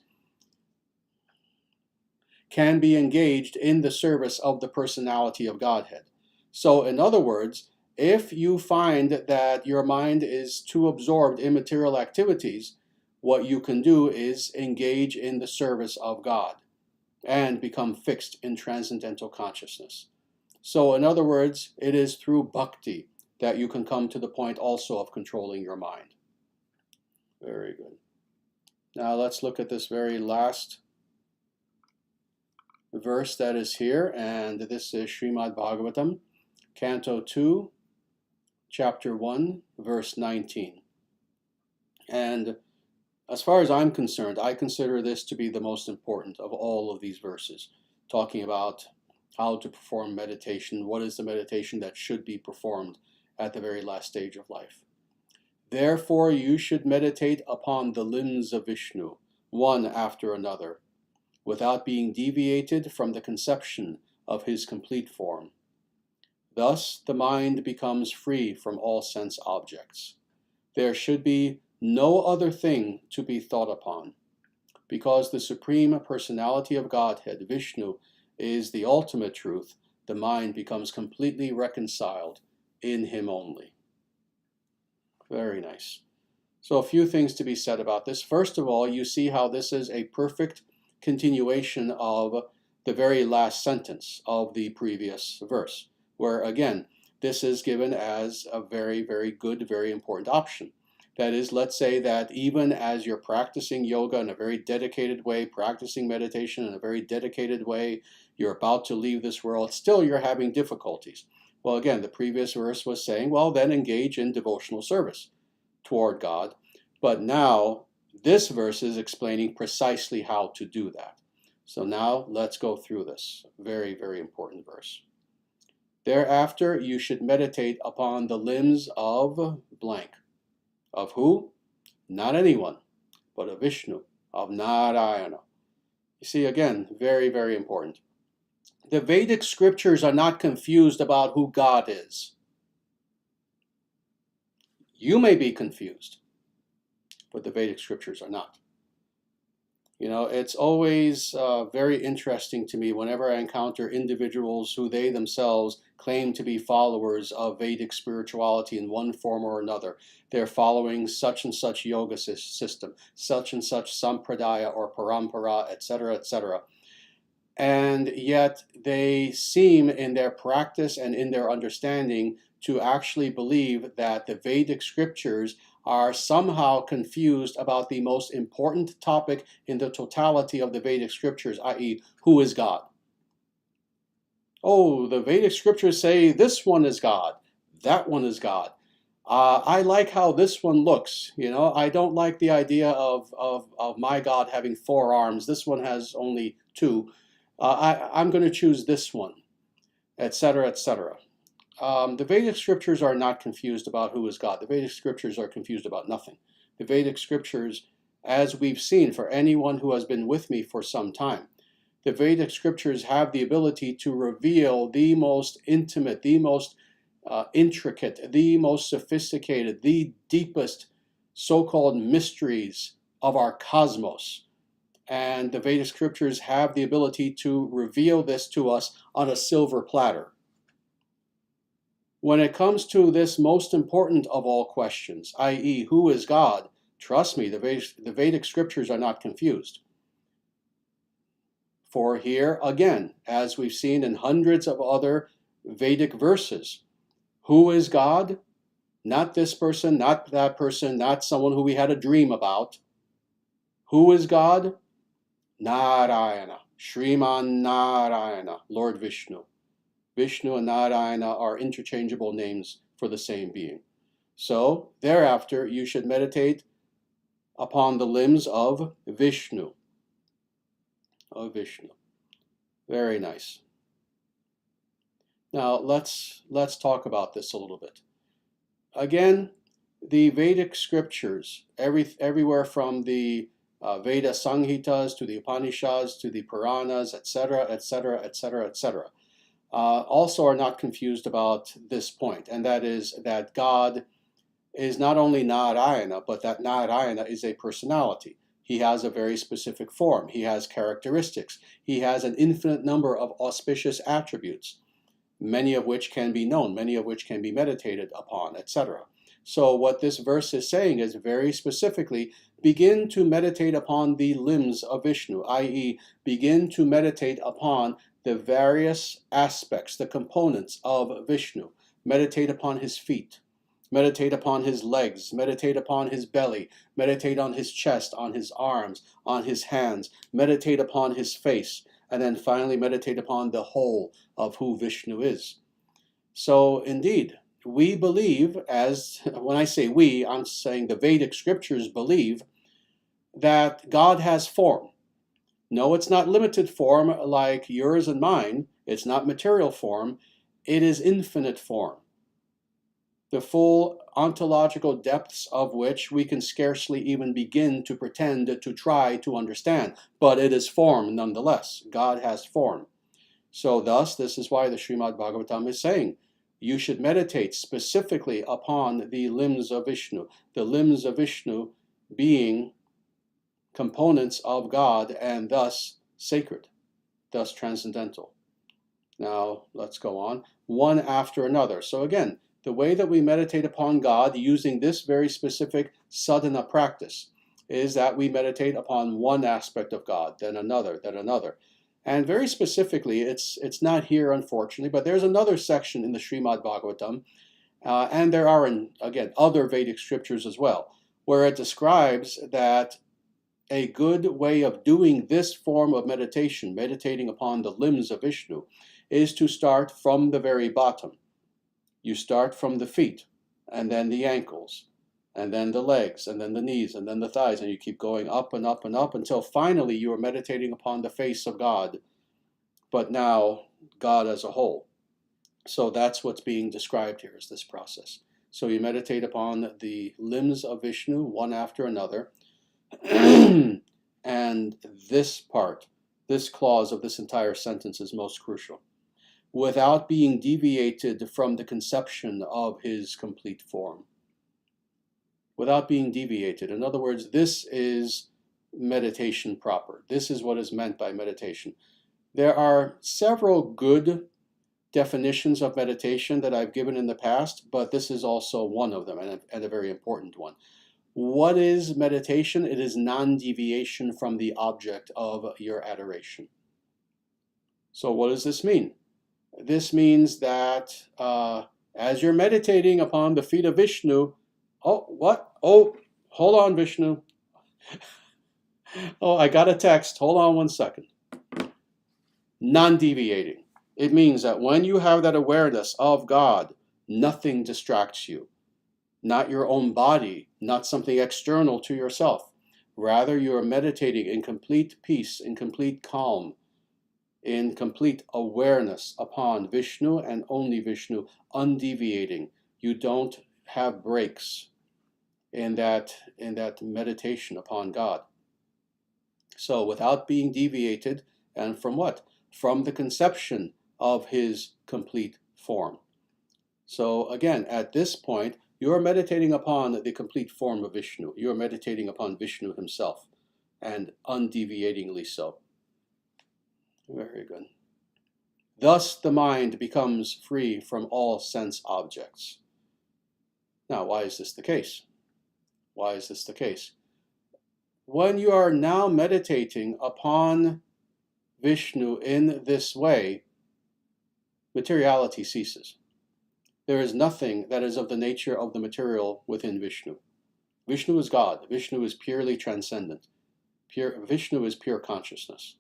can be engaged in the service of the personality of Godhead. So in other words, if you find that your mind is too absorbed in material activities, what you can do is engage in the service of God and become fixed in transcendental consciousness. So in other words, it is through bhakti that you can come to the point also of controlling your mind. Very good. Now let's look at this very last verse that is here, and this is Srimad Bhagavatam, Canto 2, Chapter 1, verse 19. And as far as I'm concerned, I consider this to be the most important of all of these verses, talking about how to perform meditation, what is the meditation that should be performed at the very last stage of life. Therefore you should meditate upon the limbs of Vishnu, one after another, without being deviated from the conception of his complete form. Thus the mind becomes free from all sense objects. There should be no other thing to be thought upon, because the Supreme Personality of Godhead, Vishnu, is the ultimate truth. The mind becomes completely reconciled in him only. Very nice. So a few things to be said about this. First of all, you see how this is a perfect continuation of the very last sentence of the previous verse, where again, this is given as a very, very good, very important option. That is, let's say that even as you're practicing yoga in a very dedicated way, practicing meditation in a very dedicated way, you're about to leave this world, still you're having difficulties. Well, again, the previous verse was saying, well, then engage in devotional service toward God. But now, this verse is explaining precisely how to do that. So now, let's go through this. Very, very important verse. Thereafter, you should meditate upon the limbs of blank. Of who? Not anyone, but of Vishnu, of Narayana. You see, again, very, very important. The Vedic scriptures are not confused about who God is. You may be confused, but the Vedic scriptures are not. You know, it's always very interesting to me whenever I encounter individuals who they themselves claim to be followers of Vedic spirituality in one form or another. They're following such and such yoga system, such and such sampradaya or parampara, etc., etc. And yet they seem in their practice and in their understanding to actually believe that the Vedic scriptures are somehow confused about the most important topic in the totality of the Vedic scriptures, i.e., who is God? Oh, the Vedic scriptures say this one is God, that one is God. I like how this one looks. You know, I don't like the idea of my God having 4 arms. This one has only 2. I'm going to choose this one, etc., etc. The Vedic scriptures are not confused about who is God. The Vedic scriptures are confused about nothing. The Vedic scriptures, as we've seen for anyone who has been with me for some time, the Vedic scriptures have the ability to reveal the most intimate, the most intricate, the most sophisticated, the deepest so-called mysteries of our cosmos. And the Vedic scriptures have the ability to reveal this to us on a silver platter. When it comes to this most important of all questions, i.e., who is God, trust me, the Vedic scriptures are not confused. For here, again, as we've seen in hundreds of other Vedic verses, who is God? Not this person, not that person, not someone who we had a dream about. Who is God? Narayana, Sriman Narayana, Lord Vishnu. Vishnu and Narayana are interchangeable names for the same being. So, thereafter, you should meditate upon the limbs of Vishnu. Of Vishnu. Very nice. Now, let's talk about this a little bit. Again, the Vedic scriptures, everywhere from the Veda Samhitas to the Upanishads to the Puranas, etc., etc., etc., etc., also are not confused about this point, and that is that God is not only Narayana, but that Narayana is a personality. He has a very specific form. He has characteristics. He has an infinite number of auspicious attributes, many of which can be known, many of which can be meditated upon, etc. So what this verse is saying is very specifically, begin to meditate upon the limbs of Vishnu, i.e., begin to meditate upon the various aspects, the components of Vishnu. Meditate upon his feet, meditate upon his legs, meditate upon his belly, meditate on his chest, on his arms, on his hands, meditate upon his face, and then finally meditate upon the whole of who Vishnu is. So indeed, we believe, as when I say we, I'm saying the Vedic scriptures believe that God has form. No, it's not limited form like yours and mine. It's not material form. It is infinite form, the full ontological depths of which we can scarcely even begin to pretend to try to understand. But it is form nonetheless. God has form. So thus, this is why the Srimad Bhagavatam is saying, you should meditate specifically upon the limbs of Vishnu, the limbs of Vishnu being components of God and thus sacred, thus transcendental. Now, let's go on, one after another. So again, the way that we meditate upon God using this very specific sadhana practice is that we meditate upon one aspect of God, then another, then another. And very specifically, it's not here, unfortunately, but there's another section in the Srimad Bhagavatam, and there are, again, other Vedic scriptures as well, where it describes that a good way of doing this form of meditation, meditating upon the limbs of Vishnu, is to start from the very bottom. You start from the feet, and then the ankles, and then the legs, and then the knees, and then the thighs, and you keep going up and up and up until finally you are meditating upon the face of God, but now God as a whole. So that's what's being described here, is this process. So you meditate upon the limbs of Vishnu, one after another, and this part, this clause of this entire sentence is most crucial. Without being deviated from the conception of his complete form. Without being deviated. In other words, this is meditation proper. This is what is meant by meditation. There are several good definitions of meditation that I've given in the past, but this is also one of them, and a very important one. What is meditation? It is non-deviation from the object of your adoration. So what does this mean? This means that as you're meditating upon the feet of Vishnu, hold on, Vishnu. Oh, I got a text. Hold on one second. Non-deviating. It means that when you have that awareness of God, nothing distracts you. Not your own body, not something external to yourself. Rather, you are meditating in complete peace, in complete calm, in complete awareness upon Vishnu and only Vishnu, undeviating. You don't have breaks in that meditation upon God. So without being deviated, and from what? From the conception of his complete form. So again, at this point, you are meditating upon the complete form of Vishnu. You are meditating upon Vishnu himself, and undeviatingly so. Very good. Thus the mind becomes free from all sense objects. Now, why is this the case? Why is this the case? When you are now meditating upon Vishnu in this way, materiality ceases. There is nothing that is of the nature of the material within Vishnu. Vishnu is God. Vishnu is purely transcendent. Vishnu is pure consciousness.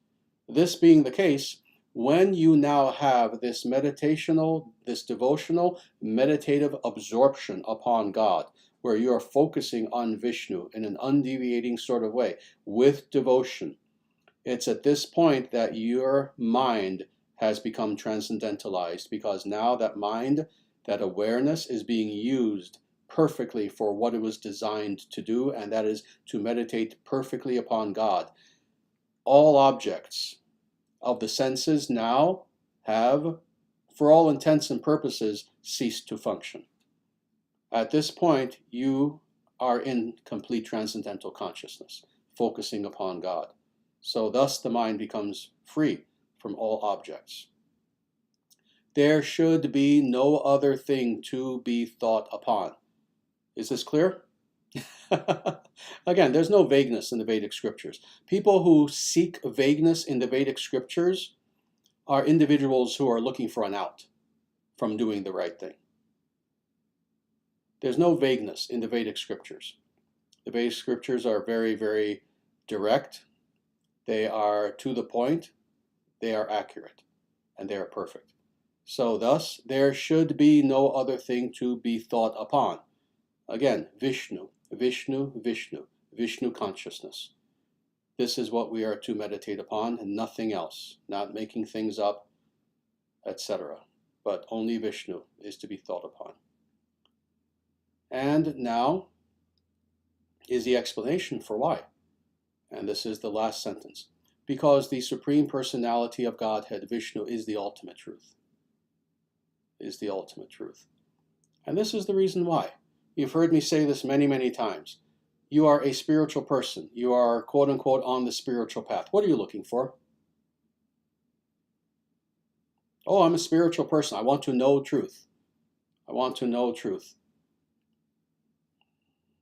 This being the case, when you now have this meditational, this devotional, meditative absorption upon God, where you are focusing on Vishnu in an undeviating sort of way, with devotion, it's at this point that your mind has become transcendentalized, because now that mind, that awareness is being used perfectly for what it was designed to do, and that is to meditate perfectly upon God. All objects of the senses now have, for all intents and purposes, ceased to function. At this point, you are in complete transcendental consciousness, focusing upon God. So thus the mind becomes free from all objects. There should be no other thing to be thought upon. Is this clear? Again, there's no vagueness in the Vedic scriptures. People who seek vagueness in the Vedic scriptures are individuals who are looking for an out from doing the right thing. There's no vagueness in the Vedic scriptures. The Vedic scriptures are very, very direct. They are to the point. They are accurate. And they are perfect. So thus, there should be no other thing to be thought upon. Again, Vishnu, Vishnu, Vishnu, Vishnu consciousness. This is what we are to meditate upon, and nothing else, not making things up, etc. But only Vishnu is to be thought upon. And now is the explanation for why. And this is the last sentence. Because the Supreme Personality of Godhead, Vishnu, is the ultimate truth. Is the ultimate truth. And this is the reason why. You've heard me say this many, many times. You are a spiritual person. You are, quote unquote, on the spiritual path. What are you looking for? Oh, I'm a spiritual person. I want to know truth. I want to know truth.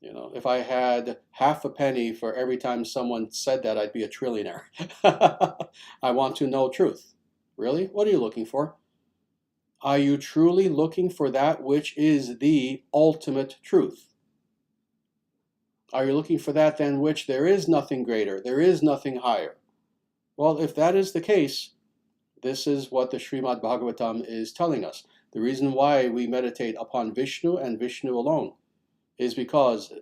You know, if I had half a penny for every time someone said that, I'd be a trillionaire. I want to know truth. Really? What are you looking for? Are you truly looking for that which is the ultimate truth? Are you looking for that than which there is nothing greater, there is nothing higher? Well, if that is the case, this is what the Srimad Bhagavatam is telling us. The reason why we meditate upon Vishnu and Vishnu alone is because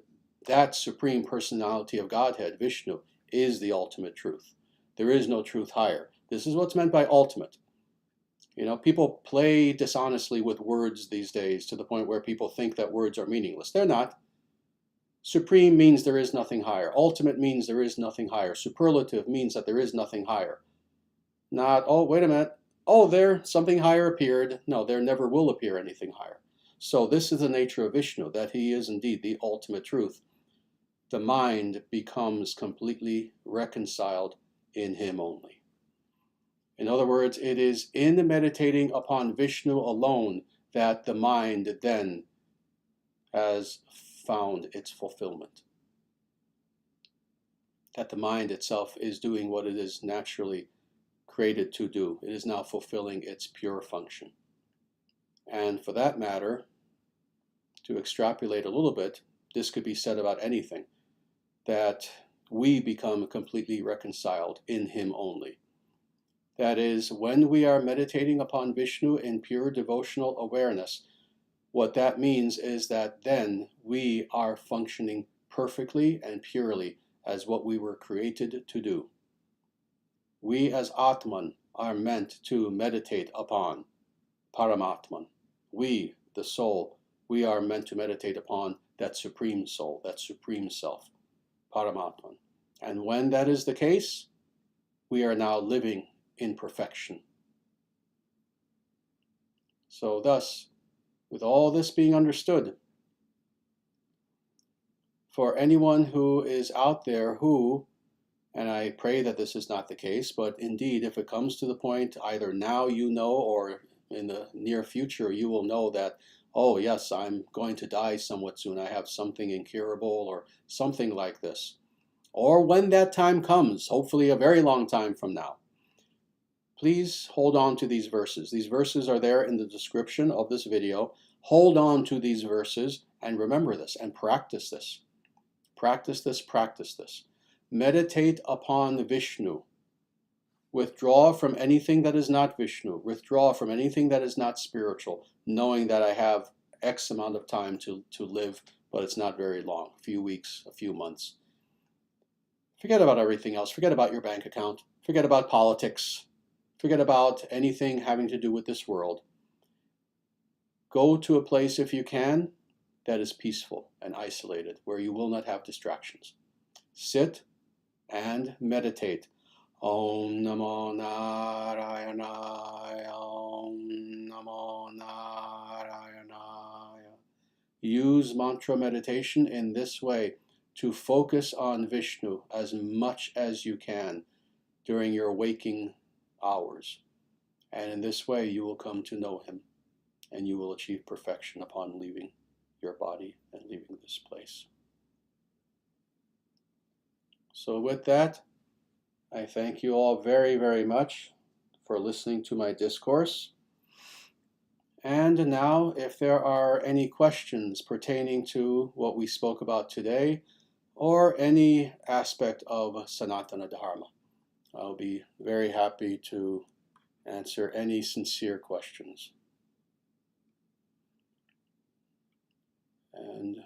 that Supreme Personality of Godhead, Vishnu, is the ultimate truth. There is no truth higher. This is what's meant by ultimate. You know, people play dishonestly with words these days to the point where people think that words are meaningless. They're not. Supreme means there is nothing higher. Ultimate means there is nothing higher. Superlative means that there is nothing higher. Not, oh, wait a minute. Oh, there, something higher appeared. No, there never will appear anything higher. So this is the nature of Vishnu, that he is indeed the ultimate truth. the mind becomes completely reconciled in him only. In other words, it is in meditating upon Vishnu alone that the mind then has found its fulfillment. That the mind itself is doing what it is naturally created to do. It is now fulfilling its pure function. And for that matter, to extrapolate a little bit, this could be said about anything, that we become completely reconciled in him only. That is, when we are meditating upon Vishnu in pure devotional awareness, what that means is that then we are functioning perfectly and purely as what we were created to do. We as Atman are meant to meditate upon Paramatman. We, the soul, we are meant to meditate upon that supreme soul, that supreme self, Paramatman. And when that is the case, we are now living in perfection. So thus, with all this being understood, for anyone who is out there who, and I pray that this is not the case, but indeed, if it comes to the point, either now you know, or in the near future, you will know that, oh yes, I'm going to die somewhat soon. I have something incurable or something like this. Or when that time comes, hopefully a very long time from now, please hold on to these verses. These verses are there in the description of this video. Hold on to these verses and remember this and practice this. Practice this, practice this. Meditate upon Vishnu. Withdraw from anything that is not Vishnu. Withdraw from anything that is not spiritual, knowing that I have X amount of time to live, but it's not very long, a few weeks, a few months. Forget about everything else. Forget about your bank account. Forget about politics. Forget about anything having to do with this world. Go to a place, if you can, that is peaceful and isolated, where you will not have distractions. Sit and meditate. Om Namo Narayanaya, Om Namo Narayanaya. Use mantra meditation in this way to focus on Vishnu as much as you can during your waking hours. And in this way you will come to know him, and you will achieve perfection upon leaving your body and leaving this place. So with that, I thank you all very, very much for listening to my discourse. And now, if there are any questions pertaining to what we spoke about today, or any aspect of Sanatana Dharma, I'll be very happy to answer any sincere questions. And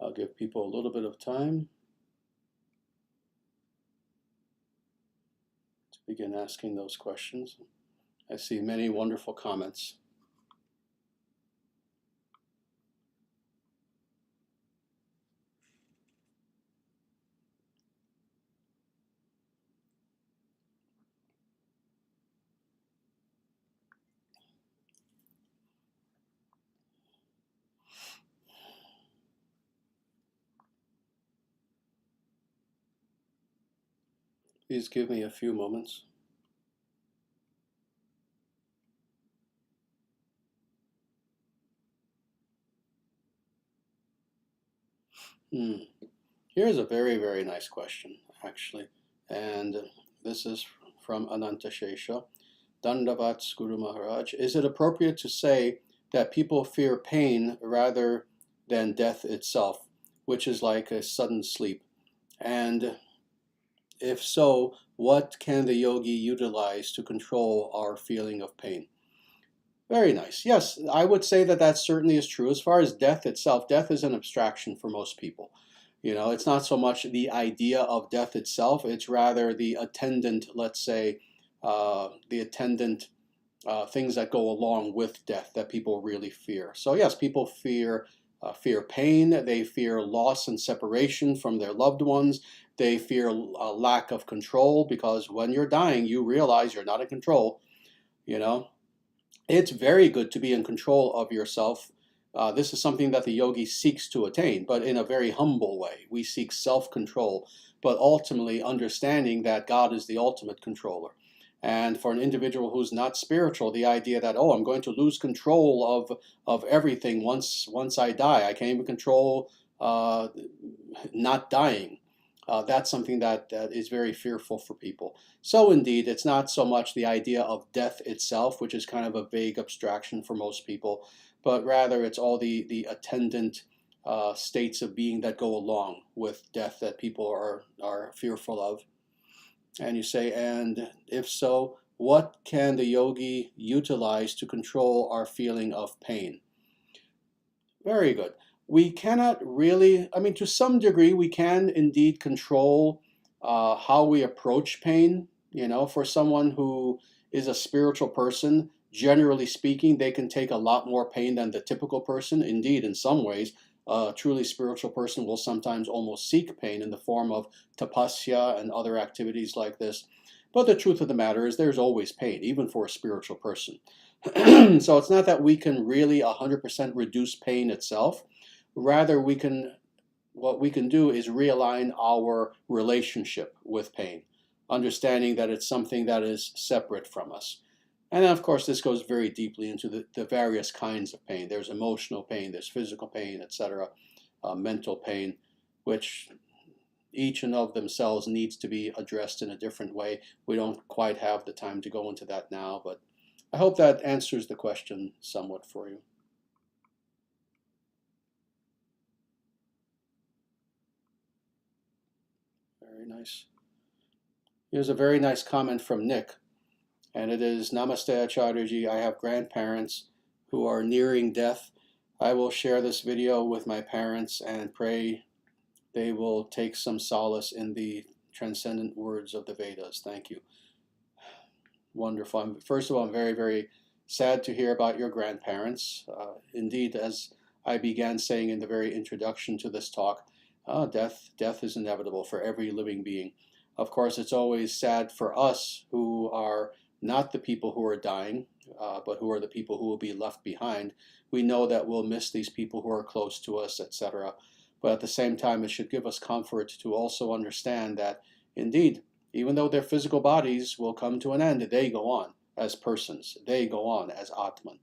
I'll give people a little bit of time to begin asking those questions. I see many wonderful comments. Please give me a few moments. Here's a very, very nice question, actually. And this is from Ananta Shesha. Dandavats Guru Maharaj. Is it appropriate to say that people fear pain rather than death itself, which is like a sudden sleep? And if so, what can the yogi utilize to control our feeling of pain? Very nice. Yes, I would say that that certainly is true. As far as death itself, death is an abstraction for most people. You know, it's not so much the idea of death itself, it's rather the attendant, let's say, things that go along with death that people really fear. So yes, people fear pain, they fear loss and separation from their loved ones, they fear a lack of control, because when you're dying, you realize you're not in control. You know, it's very good to be in control of yourself This is something that the yogi seeks to attain, but in a very humble way. We seek self-control, but ultimately understanding that God is the ultimate controller. And for an individual who's not spiritual, the idea that, oh, I'm going to lose control of everything once I die. I can't even control not dying. That's something that is very fearful for people. So indeed, it's not so much the idea of death itself, which is kind of a vague abstraction for most people, but rather it's all the attendant states of being that go along with death that people are fearful of. And you say, and if so, what can the yogi utilize to control our feeling of pain? Very good. We cannot really, I mean, to some degree, we can indeed control how we approach pain. You know, for someone who is a spiritual person, generally speaking, they can take a lot more pain than the typical person. Indeed, in some ways, a truly spiritual person will sometimes almost seek pain in the form of tapasya and other activities like this. But the truth of the matter is there's always pain, even for a spiritual person. So it's not that we can really 100% reduce pain itself. Rather, what we can do is realign our relationship with pain, understanding that it's something that is separate from us. And then, of course, this goes very deeply into the various kinds of pain. There's emotional pain, there's physical pain, etc., mental pain, which each and of themselves needs to be addressed in a different way. We don't quite have the time to go into that now, but I hope that answers the question somewhat for you. Very nice. Here's a very nice comment from Nick, and it is, Namaste Acharyaji, I have grandparents who are nearing death. I will share this video with my parents and pray they will take some solace in the transcendent words of the Vedas. Thank you. Wonderful. First of all, I'm very, very sad to hear about your grandparents. Indeed, as I began saying in the very introduction to this talk, death is inevitable for every living being. Of course, it's always sad for us who are not the people who are dying, but who are the people who will be left behind. We know that we'll miss these people who are close to us, etc. But at the same time, it should give us comfort to also understand that, indeed, even though their physical bodies will come to an end, they go on as persons. They go on as Atman.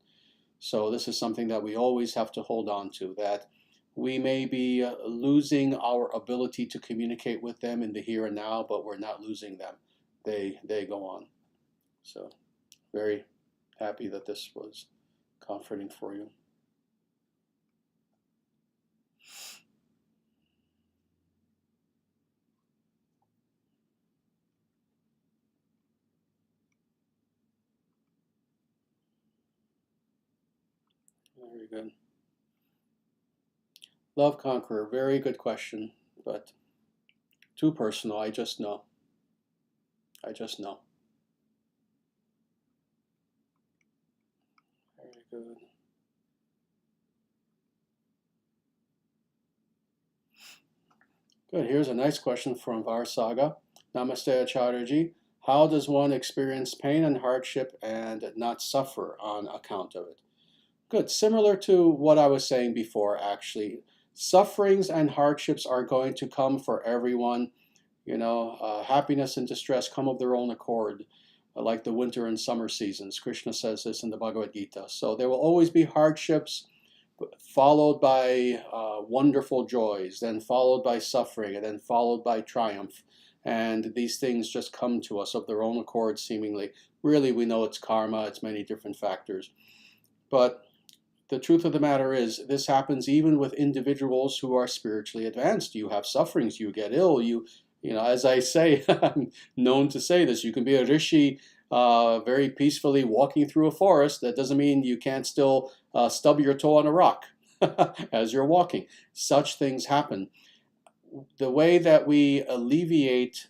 So this is something that we always have to hold on to, that we may be losing our ability to communicate with them in the here and now, but we're not losing them. They go on. So very happy that this was comforting for you. Very good. Love Conqueror, very good question, but too personal. I just know. I just know. Very good. Good. Here's a nice question from Varsaga. Namaste Acharyaji. How does one experience pain and hardship and not suffer on account of it? Good. Similar to what I was saying before, actually. Sufferings and hardships are going to come for everyone. You know, happiness and distress come of their own accord, like the winter and summer seasons. Krishna says this in the Bhagavad Gita. So there will always be hardships, followed by wonderful joys, then followed by suffering, and then followed by triumph. And these things just come to us of their own accord, seemingly. Really, we know it's karma, it's many different factors. But the truth of the matter is, this happens even with individuals who are spiritually advanced. You have sufferings, you get ill, you know, as I say, I'm known to say this, you can be a rishi very peacefully walking through a forest. That doesn't mean you can't still stub your toe on a rock as you're walking. Such things happen. The way that we alleviate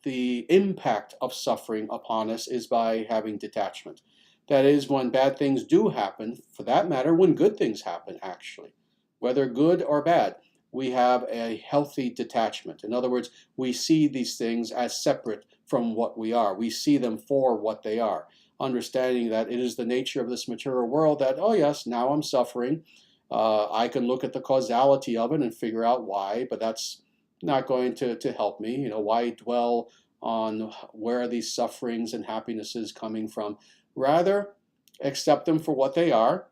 the impact of suffering upon us is by having detachment. That is, when bad things do happen, for that matter, when good things happen, actually, whether good or bad, we have a healthy detachment. In other words, we see these things as separate from what we are. We see them for what they are, understanding that it is the nature of this material world that, oh yes, now I'm suffering, I can look at the causality of it and figure out why, but that's not going to help me. You know, why dwell on where are these sufferings and happinesses coming from? Rather, accept them for what they are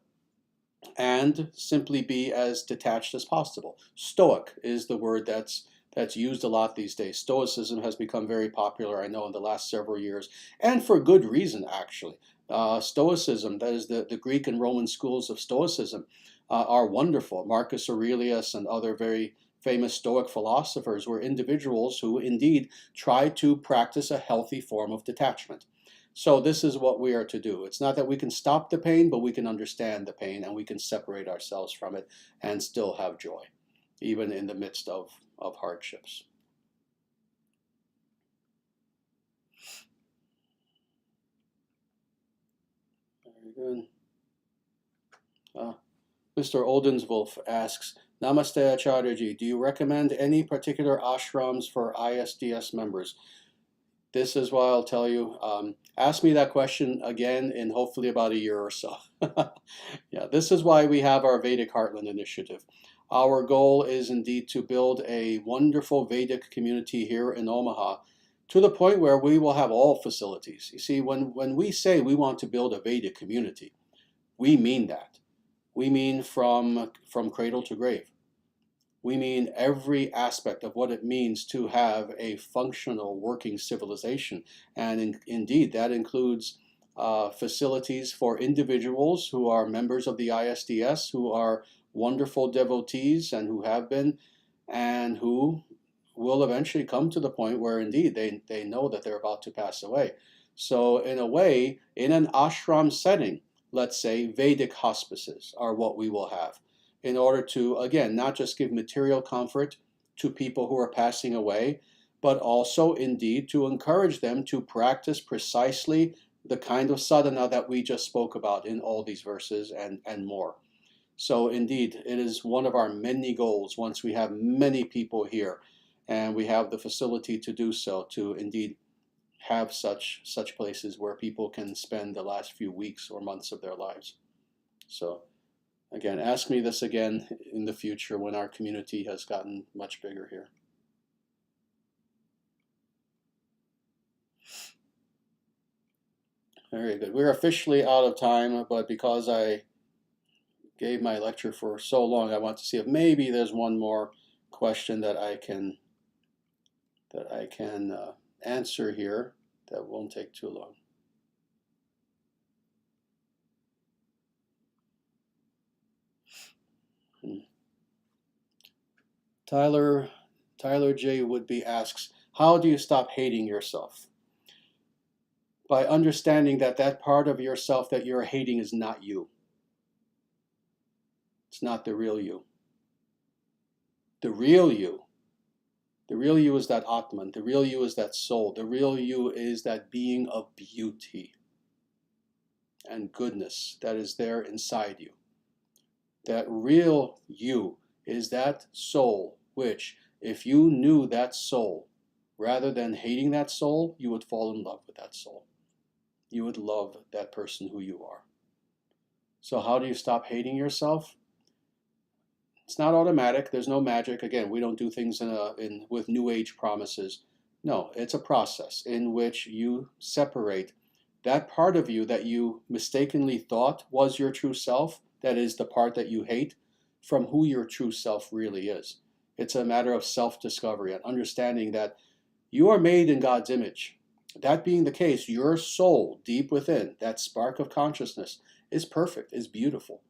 and simply be as detached as possible. Stoic is the word that's used a lot these days. Stoicism has become very popular, I know, in the last several years, and for good reason, actually. Stoicism, that is the Greek and Roman schools of Stoicism, are wonderful. Marcus Aurelius and other very famous Stoic philosophers were individuals who indeed tried to practice a healthy form of detachment. So this is what we are to do. It's not that we can stop the pain, but we can understand the pain and we can separate ourselves from it and still have joy, even in the midst of hardships. Very good. Mr. Oldenswolf asks, Namaste Acharyaji, do you recommend any particular ashrams for ISDS members? This is why I'll tell you, ask me that question again in hopefully about a year or so. Yeah, this is why we have our Vedic Heartland Initiative. Our goal is indeed to build a wonderful Vedic community here in Omaha to the point where we will have all facilities. You see, when we say we want to build a Vedic community, we mean that. We mean from cradle to grave. We mean every aspect of what it means to have a functional working civilization. And indeed, that includes facilities for individuals who are members of the ISDS, who are wonderful devotees and who have been, and who will eventually come to the point where indeed they know that they're about to pass away. So in a way, in an ashram setting, let's say Vedic hospices are what we will have, in order to, again, not just give material comfort to people who are passing away, but also indeed to encourage them to practice precisely the kind of sadhana that we just spoke about in all these verses and more. So indeed, it is one of our many goals once we have many people here and we have the facility to do so, to indeed have such places where people can spend the last few weeks or months of their lives. So again, ask me this again in the future when our community has gotten much bigger here. Very good. We're officially out of time, but because I gave my lecture for so long, I want to see if maybe there's one more question that I can answer here that won't take too long. Tyler J. Woodby asks, how do you stop hating yourself? By understanding that that part of yourself that you're hating is not you. It's not the real you. The real you is that Atman. The real you is that soul. The real you is that being of beauty and goodness that is there inside you. That real you is that soul which, if you knew that soul, rather than hating that soul, you would fall in love with that soul. You would love that person who you are. So how do you stop hating yourself? It's not automatic. There's no magic. Again, we don't do things with New Age promises. No, it's a process in which you separate that part of you that you mistakenly thought was your true self, that is the part that you hate, from who your true self really is. It's a matter of self-discovery and understanding that you are made in God's image. That being the case, your soul deep within, that spark of consciousness, is perfect, is beautiful.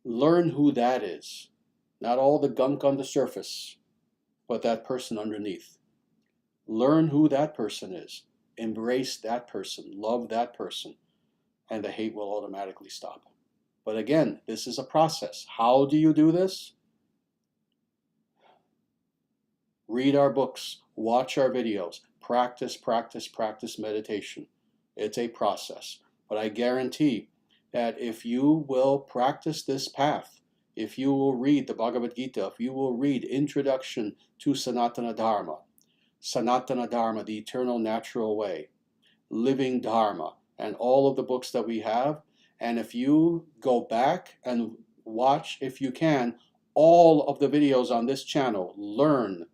Learn who that is. Not all the gunk on the surface, but that person underneath. Learn who that person is. Embrace that person. Love that person. And the hate will automatically stop. But again, this is a process. How do you do this? Read our books. Watch our videos. Practice, practice, practice meditation. It's a process. But I guarantee that if you will practice this path, if you will read the Bhagavad Gita, if you will read Introduction to Sanatana Dharma, the eternal natural way, Living Dharma, and all of the books that we have, and if you go back and watch, if you can, all of the videos on this channel. Learn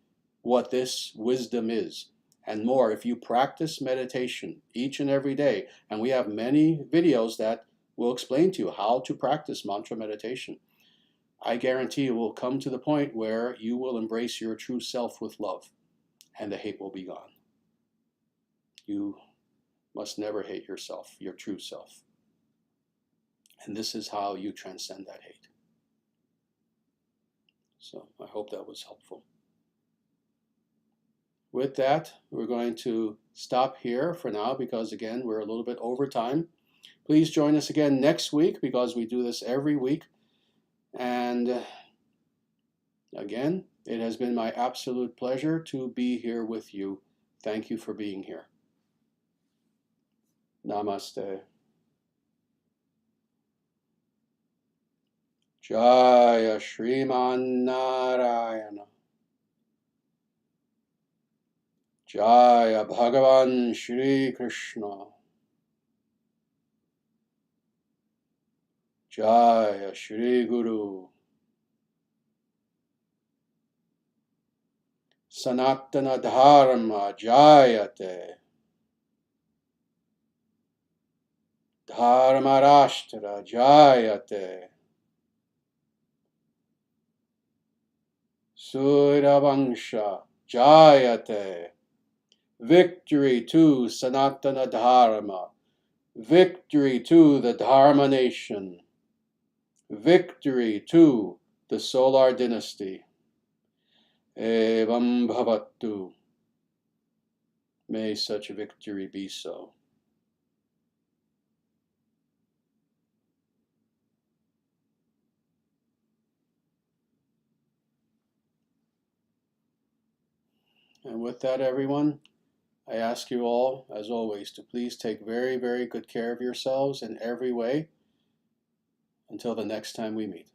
what this wisdom is and more if you practice meditation each and every day. And we have many videos that will explain to you how to practice mantra meditation. I guarantee you will come to the point where you will embrace your true self with love and the hate will be gone. You must never hate yourself, your true self. And this is how you transcend that hate. So I hope that was helpful. With that, we're going to stop here for now because, again, we're a little bit over time. Please join us again next week because we do this every week. And again, it has been my absolute pleasure to be here with you. Thank you for being here. Namaste. Jaya Shriman Narayana. Jaya Bhagavan Shri Krishna. Jaya Shri Guru. Sanatana Dharma Jayate. Dharma Rashtra Jayate. Suravangsha Jayate. Victory to Sanatana Dharma. Victory to the Dharma nation. Victory to the solar dynasty. Evam bhavatu. May such victory be so. And with that, everyone, I ask you all, as always, to please take very, very good care of yourselves in every way until the next time we meet.